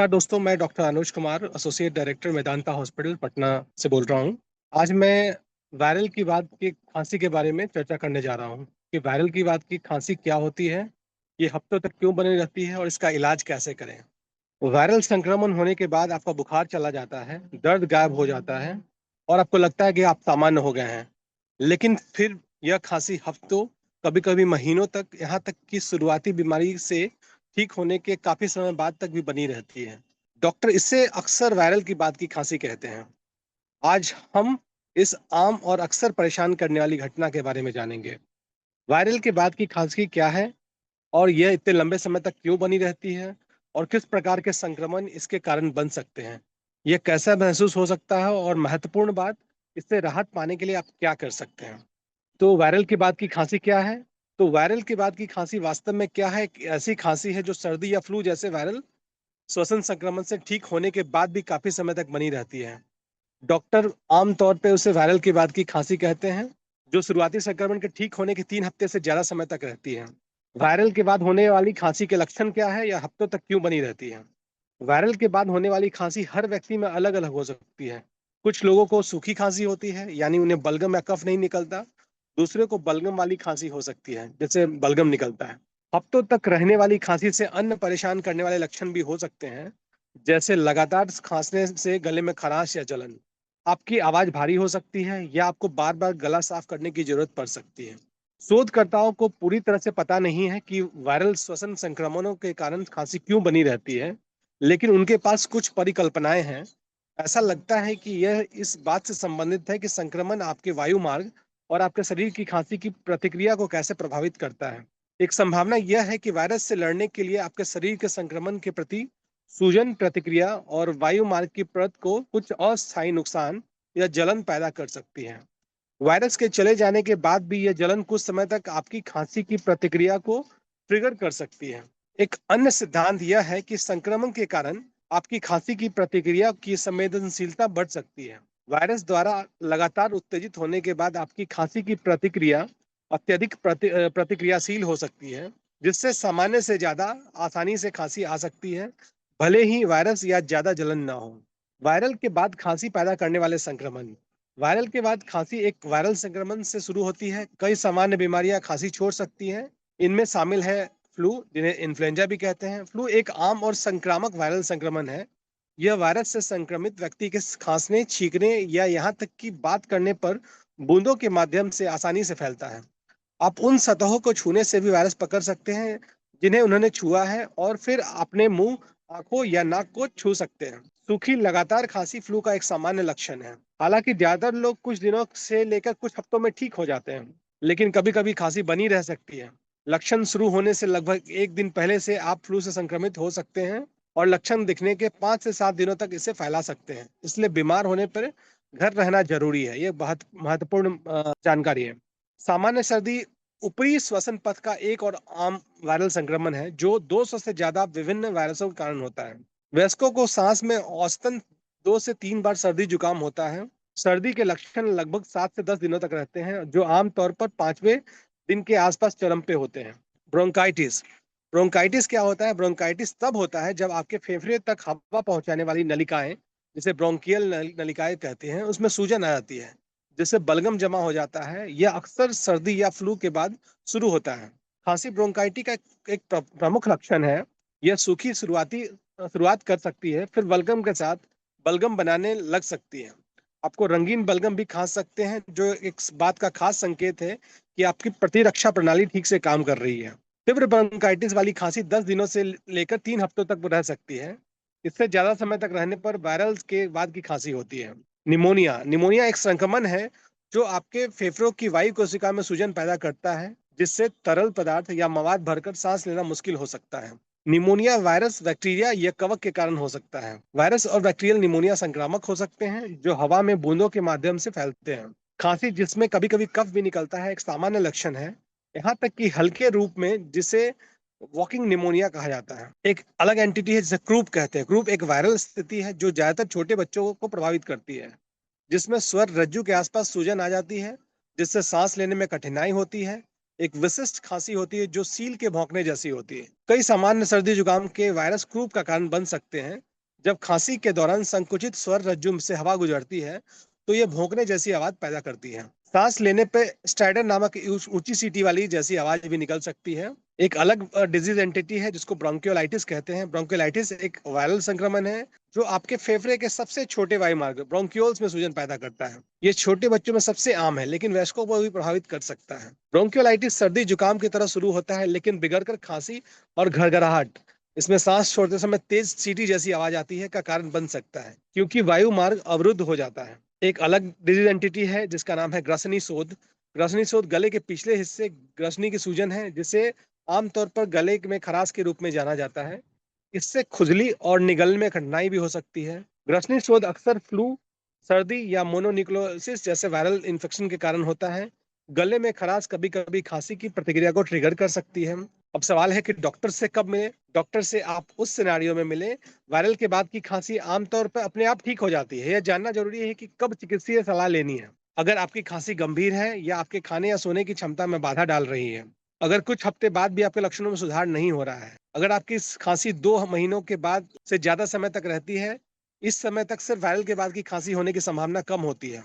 नमस्कार दोस्तों, मैं doctor Anuj Kumar, associate director Medanta hospital, Patna से बोल रहा हूँ। आज मैं वायरल की बात की खांसी के बारे में चर्चा करने जा रहा हूँ कि वायरल की बात की खांसी क्या होती है, ये हफ्तों तक क्यों बनी रहती है और इसका इलाज कैसे करें। वायरल संक्रमण होने के बाद आपका बुखार चला जाता है, दर्द गायब हो जाता है और आपको लगता है कि आप सामान्य हो गए हैं। लेकिन फिर यह खांसी हफ्तों, कभी-कभी महीनों तक, यहाँ तक कि शुरुआती बीमारी से ठीक होने के काफ़ी समय बाद तक भी बनी रहती है। डॉक्टर इसे अक्सर वायरल की बात की खांसी कहते हैं। आज हम इस आम और अक्सर परेशान करने वाली घटना के बारे में जानेंगे। वायरल के बाद की खांसी क्या है और यह इतने लंबे समय तक क्यों बनी रहती है और किस प्रकार के संक्रमण इसके कारण बन सकते हैं। यह कैसा महसूस हो सकता है और महत्वपूर्ण बात, इससे राहत पाने के लिए आप क्या कर सकते हैं। तो वायरल के बाद की खांसी क्या है? तो वायरल के बाद की खांसी वास्तव में क्या है? एक ऐसी खांसी है जो सर्दी या फ्लू जैसे वायरल श्वसन संक्रमण से ठीक होने के बाद भी काफ़ी समय तक बनी रहती है। डॉक्टर आम तौर पे उसे वायरल के बाद की खांसी कहते हैं, जो शुरुआती संक्रमण के ठीक होने के 3 हफ्ते से ज़्यादा समय तक रहती है। वायरल के बाद होने वाली खांसी के लक्षण क्या है या हफ्तों तक क्यों बनी रहती है? वायरल के बाद होने वाली खांसी हर व्यक्ति में अलग-अलग हो सकती है। कुछ लोगों को सूखी खांसी होती है, यानी उन्हें बलगम या कफ नहीं निकलता। दूसरे को बलगम वाली खांसी हो सकती है, जैसे बलगम निकलता है। हफ्तों तक रहने वाली खांसी से अन्य परेशान करने वाले लक्षण भी हो सकते हैं, जैसे लगातार खांसने से गले में खराश या जलन। आपकी आवाज़ भारी हो सकती है या आपको बार-बार गला साफ करने की ज़रूरत पड़ सकती है। शोधकर्ताओं को पूरी तरह से पता नहीं है कि वायरल श्वसन संक्रमणों के कारण खांसी क्यों बनी रहती है, लेकिन उनके पास कुछ परिकल्पनाएं हैं। ऐसा लगता है कि यह इस बात से संबंधित है कि संक्रमण आपके वायु मार्ग और आपके शरीर की खांसी की प्रतिक्रिया को कैसे प्रभावित करता है। एक संभावना यह है कि वायरस से लड़ने के लिए आपके शरीर के संक्रमण के प्रति सूजन प्रतिक्रिया और वायु मार्ग की परत को कुछ अस्थायी नुकसान या जलन पैदा कर सकती है। वायरस के चले जाने के बाद भी यह जलन कुछ समय तक आपकी खांसी की प्रतिक्रिया को ट्रिगर कर सकती है। एक अन्य सिद्धांत यह है कि संक्रमण के कारण आपकी खांसी की प्रतिक्रिया की संवेदनशीलता बढ़ सकती है। वायरस द्वारा लगातार उत्तेजित होने के बाद आपकी खांसी की प्रतिक्रिया अत्यधिक प्रतिक्रियाशील हो सकती है, जिससे सामान्य से ज़्यादा आसानी से खांसी आ सकती है, भले ही वायरस या ज़्यादा जलन ना हो। वायरल के बाद खांसी पैदा करने वाले संक्रमण। वायरल के बाद खांसी एक वायरल संक्रमण से शुरू होती है। कई सामान्य बीमारियां खांसी छोड़ सकती हैं। इनमें शामिल है फ्लू, जिन्हें इन्फ्लुएंजा भी कहते हैं। फ्लू एक आम और संक्रामक वायरल संक्रमण है। यह वायरस से संक्रमित व्यक्ति के खांसने, छींकने या यहाँ तक कि बात करने पर बूंदों के माध्यम से आसानी से फैलता है। आप उन सतहों को छूने से भी वायरस पकड़ सकते हैं जिन्हें उन्होंने छुआ है और फिर अपने मुंह, आंखों या नाक को छू सकते हैं। सूखी लगातार खांसी फ्लू का एक सामान्य लक्षण है। हालांकि ज्यादातर लोग कुछ दिनों से लेकर कुछ हफ्तों में ठीक हो जाते हैं, लेकिन कभी-कभी खांसी बनी रह सकती है। लक्षण शुरू होने से लगभग 1 दिन पहले से आप फ्लू से संक्रमित हो सकते हैं और लक्षण दिखने के 5 से 7 दिनों तक इसे फैला सकते हैं। इसलिए बीमार होने पर घर रहना जरूरी है। ये बहुत महत्वपूर्ण जानकारी है। सामान्य सर्दी ऊपरी श्वसन पथ का एक और आम वायरल संक्रमण है, जो 200 से ज्यादा विभिन्न वायरसों के कारण होता है। वयस्कों को सांस में औसतन 2 से 3 बार सर्दी जुकाम होता है। सर्दी के लक्षण लगभग 7 से 10 दिनों तक रहते हैं, जो आमतौर पर 5वें दिन के आसपास चरम पे होते हैं। ब्रोंकाइटिस। ब्रोंकाइटिस क्या होता है? ब्रोंकाइटिस तब होता है जब आपके फेफड़े तक हवा पहुंचाने वाली नलिकाएं, जिसे ब्रोंकियल नलिकाएं कहते हैं, उसमें सूजन आ जाती है, जिससे बलगम जमा हो जाता है। यह अक्सर सर्दी या फ्लू के बाद शुरू होता है। खांसी ब्रोंकाइटिस का एक प्रमुख लक्षण है। यह सूखी शुरुआत कर सकती है, फिर बलगम के साथ बलगम बनाने लग सकती है। आपको रंगीन बलगम भी खा सकते हैं, जो एक बात का खास संकेत है कि आपकी प्रतिरक्षा प्रणाली ठीक से काम कर रही है। तीव्र ब्रोंकाइटिस वाली खांसी 10 दिनों से लेकर 3 हफ्तों तक रह सकती है। इससे ज्यादा समय तक रहने पर वायरल के बाद की खांसी होती है। निमोनिया। निमोनिया एक संक्रमण है जो आपके फेफड़ों की वायु कोशिका में सूजन पैदा करता है, जिससे तरल पदार्थ या मवाद भरकर सांस लेना मुश्किल हो सकता है। निमोनिया वायरस, बैक्टीरिया या कवक के कारण हो सकता है। वायरस और बैक्टीरियल निमोनिया संक्रामक हो सकते हैं, जो हवा में बूंदों के माध्यम से फैलते हैं। खांसी जिसमें कभी-कभी कफ भी निकलता है, एक सामान्य लक्षण है, यहाँ तक कि हल्के रूप में, जिसे वॉकिंग निमोनिया कहा जाता है। एक अलग एंटिटी है जिसे क्रूप कहते हैं। क्रूप एक वायरल स्थिति है जो ज्यादातर छोटे बच्चों को प्रभावित करती है, जिसमें स्वर रज्जु के आसपास सूजन आ जाती है, जिससे सांस लेने में कठिनाई होती है। एक विशिष्ट खांसी होती है जो सील के भौंकने जैसी होती है। कई सामान्य सर्दी जुकाम के वायरस क्रूप का कारण बन सकते हैं, जब खांसी के दौरान संकुचित स्वर रज्जु से हवा गुजरती है तो ये भौंकने जैसी आवाज पैदा करती है। सांस लेने पे स्टाइडर नामक ऊंची सीटी वाली जैसी आवाज भी निकल सकती है। एक अलग डिजीज एंटिटी है जिसको ब्रोंकियोलाइटिस कहते हैं। ब्रोंकियोलाइटिस एक वायरल संक्रमण है जो आपके फेफड़े के सबसे छोटे वायुमार्ग ब्रोंक्यूल्स में सूजन पैदा करता है। ये छोटे बच्चों में सबसे आम है लेकिन वयस्कों को भी प्रभावित कर सकता है। ब्रोंकियोलाइटिस सर्दी जुकाम की तरह शुरू होता है लेकिन बिगड़कर खांसी और घरघराहट, इसमें सांस छोड़ते समय तेज सीटी जैसी आवाज आती है, का कारण बन सकता है क्योंकि वायु मार्ग अवरुद्ध हो जाता है। एक अलग डिजीज एंटिटी है जिसका नाम है ग्रसनी शोथ। ग्रसनी शोथ गले के पिछले हिस्से ग्रसनी की सूजन है जिसे आमतौर पर गले में खराश के रूप में जाना जाता है। इससे खुजली और निगलने में कठिनाई भी हो सकती है। ग्रसनी शोथ अक्सर फ्लू, सर्दी या मोनोन्यूक्लियोसिस जैसे वायरल इन्फेक्शन के कारण होता है। गले में खराश कभी कभी खांसी की प्रतिक्रिया को ट्रिगर कर सकती है। अब सवाल है कि डॉक्टर से कब मिले। डॉक्टर से आप उस सिनेरियो में मिले वायरल के बाद की खांसी आमतौर पर अपने आप ठीक हो जाती है। यह जानना जरूरी है कि कब चिकित्सीय सलाह लेनी है। अगर आपकी खांसी गंभीर है या आपके खाने या सोने की क्षमता में बाधा डाल रही है, अगर कुछ हफ्ते बाद भी आपके लक्षणों में सुधार नहीं हो रहा है, अगर आपकी खांसी 2 महीनों के बाद से ज्यादा समय तक रहती है, इस समय तक सिर्फ वायरल के बाद की खांसी होने की संभावना कम होती है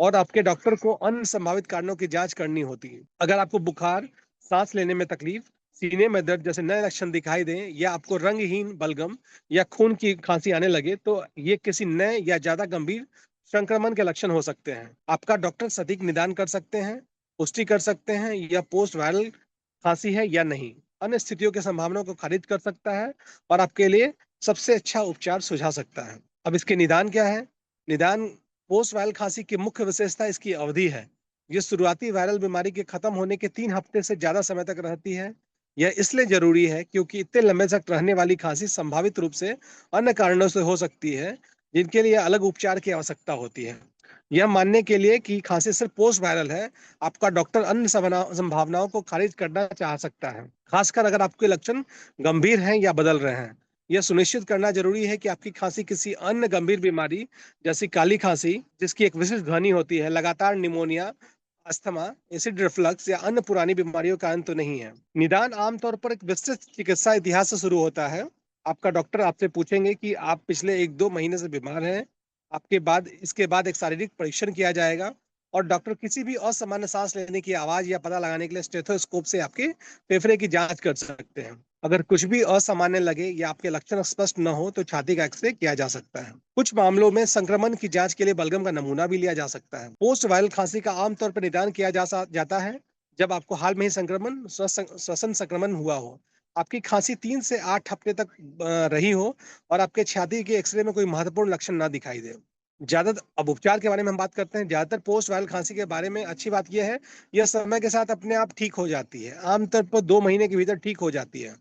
और आपके डॉक्टर को अन्य संभावित कारणों की जांच करनी होती है। अगर आपको बुखार, सांस लेने में तकलीफ, सीने में दर्द जैसे नए लक्षण दिखाई दें या आपको रंगहीन बलगम या खून की खांसी आने लगे तो ये किसी नए या ज्यादा गंभीर संक्रमण के लक्षण हो सकते हैं। आपका डॉक्टर सटीक निदान कर सकते हैं, पुष्टि कर सकते हैं या पोस्ट वायरल खांसी है या नहीं, अन्य स्थितियों की संभावनाओं को खारिज कर सकता है और आपके लिए सबसे अच्छा उपचार सुझा सकता है। अब इसके निदान क्या है? निदान पोस्ट वायरल खांसी की मुख्य विशेषता इसकी अवधि है। ये शुरुआती वायरल बीमारी के खत्म होने के 3 हफ्ते से ज्यादा समय तक रहती है। यह इसलिए जरूरी है क्योंकि इतने लंबे तक रहने वाली खांसी संभावित रूप से अन्य कारणों से हो सकती है जिनके लिए अलग उपचार की आवश्यकता होती है। यह मानने के लिए कि खांसी सिर्फ पोस्ट वायरल है, आपका डॉक्टर अन्य संभावनाओं को खारिज करना चाह सकता है, खासकर अगर आपके लक्षण गंभीर हैं या बदल रहे हैं। यह सुनिश्चित करना जरूरी है कि आपकी खांसी किसी अन्य गंभीर बीमारी जैसी काली खांसी, जिसकी एक विशिष्ट ध्वनि होती है, लगातार निमोनिया, अस्थमा, एसिड रिफ्लक्स या अन्य पुरानी बीमारियों का अंत तो नहीं है। निदान आमतौर पर एक विस्तृत चिकित्सा इतिहास से शुरू होता है। आपका डॉक्टर आपसे पूछेंगे कि आप पिछले 1-2 महीने से बीमार हैं। आपके बाद इसके बाद एक शारीरिक परीक्षण किया जाएगा और डॉक्टर किसी भी असामान्य सांस लेने की आवाज या पता लगाने के लिए स्टेथोस्कोप से आपके फेफड़े की जांच कर सकते हैं। अगर कुछ भी असामान्य लगे या आपके लक्षण स्पष्ट न हो तो छाती का एक्सरे किया जा सकता है। कुछ मामलों में संक्रमण की जांच के लिए बलगम का नमूना भी लिया जा सकता है। पोस्ट वायरल खांसी का आमतौर पर निदान किया जाता है जब आपको हाल में ही श्वसन संक्रमण हुआ हो, आपकी खांसी 3 से 8 हफ्ते तक रही हो और आपके छाती के एक्सरे में कोई महत्वपूर्ण लक्षण ना दिखाई दे। ज्यादा अब उपचार के बारे में हम बात करते हैं। ज्यादातर पोस्ट वायरल खांसी के बारे में अच्छी बात यह है, यह समय के साथ अपने आप ठीक हो जाती है। आमतौर पर 2 महीने के भीतर ठीक हो जाती है।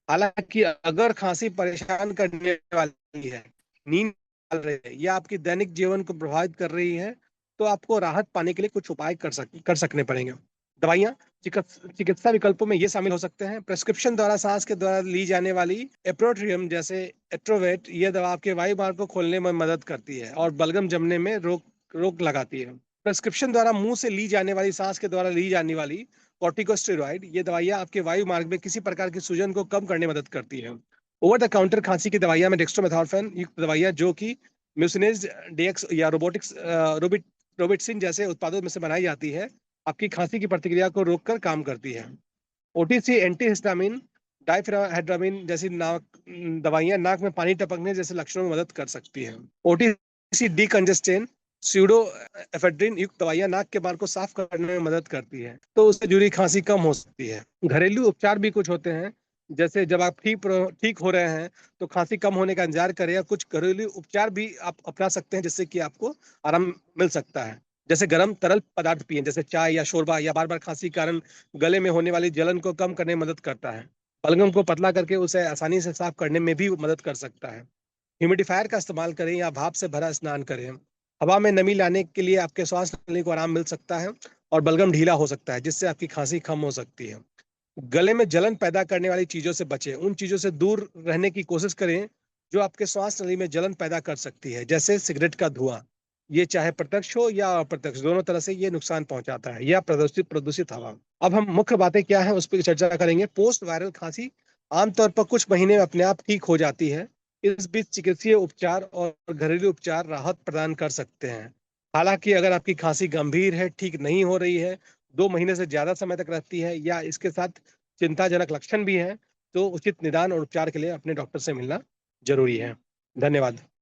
हालांकि अगर खांसी परेशान करने वाली है, नींद डाल रही है या आपकी दैनिक जीवन को प्रभावित कर रही है तो आपको राहत पाने के लिए कुछ उपाय कर सकने पड़ेंगे। दवाइयाँ चिकित्सा विकल्पों में ये शामिल हो सकते हैं। प्रेस्क्रिप्शन द्वारा सांस के द्वारा ली जाने वाली एप्रोट्रियम जैसे एट्रोवेट, ये दवा आपके वायु मार्ग को खोलने में मदद करती है और बलगम जमने में रोक रोक लगाती है। प्रेस्क्रिप्शन द्वारा मुंह से ली जाने वाली सांस के द्वारा ली जाने वाली कॉर्टिकोस्टेरॉइड, ये दवाइयाँ आपके वायु मार्ग में किसी प्रकार की सूजन को कम करने में मदद करती है। ओवर द काउंटर खांसी की दवाइयाँ में डेक्स्ट्रोमेथोर्फेन युक्त दवाइयाँ जो कि म्यूसिनेज डीएक्स या रोबिटसिन जैसे उत्पादों में से बनाई जाती है, आपकी खांसी की प्रतिक्रिया को रोककर काम करती है। ओटीसी एंटीहिस्टामिन, डाइफेनहाइड्रामिन जैसी दवाइयाँ नाक में पानी टपकने जैसे लक्षणों में मदद कर सकती हैं। ओटीसी डीकंजेस्टेंट, स्यूडो एफेड्रिन युक्त दवाइयाँ नाक के मार्ग को साफ करने में मदद करती है तो उससे जुड़ी खांसी कम हो सकती है। घरेलू उपचार भी कुछ होते हैं, जैसे जब आप ठीक हो रहे हैं तो खांसी कम होने का इंतजार करें या कुछ घरेलू उपचार भी आप अपना सकते हैं जिससे कि आपको आराम मिल सकता है। जैसे गर्म तरल पदार्थ पिए जैसे चाय या शोरबा, या बार बार खांसी के कारण गले में होने वाली जलन को कम करने में मदद करता है। बलगम को पतला करके उसे आसानी से साफ करने में भी मदद कर सकता है। ह्यूमिडिफायर का इस्तेमाल करें या भाप से भरा स्नान करें। हवा में नमी लाने के लिए आपके श्वास नली को आराम मिल सकता है और बलगम ढीला हो सकता है जिससे आपकी खांसी कम हो सकती है। गले में जलन पैदा करने वाली चीजों से बचें। उन चीजों से दूर रहने की कोशिश करें जो आपके श्वास नली में जलन पैदा कर सकती है, जैसे सिगरेट का धुआं। ये चाहे प्रत्यक्ष हो या अप्रत्यक्ष, दोनों तरह से ये नुकसान पहुंचाता है, या प्रदूषित प्रदूषित हवा। अब हम मुख्य बातें क्या है उस पर चर्चा करेंगे। पोस्ट वायरल खांसी आमतौर पर कुछ महीने में अपने आप ठीक हो जाती है। इस बीच चिकित्सीय उपचार और घरेलू उपचार राहत प्रदान कर सकते हैं। हालाँकि अगर आपकी खाँसी गंभीर है, ठीक नहीं हो रही है, 2 महीने से ज़्यादा समय तक रहती है या इसके साथ चिंताजनक लक्षण भी हैं, तो उचित निदान और उपचार के लिए अपने डॉक्टर से मिलना ज़रूरी है। धन्यवाद।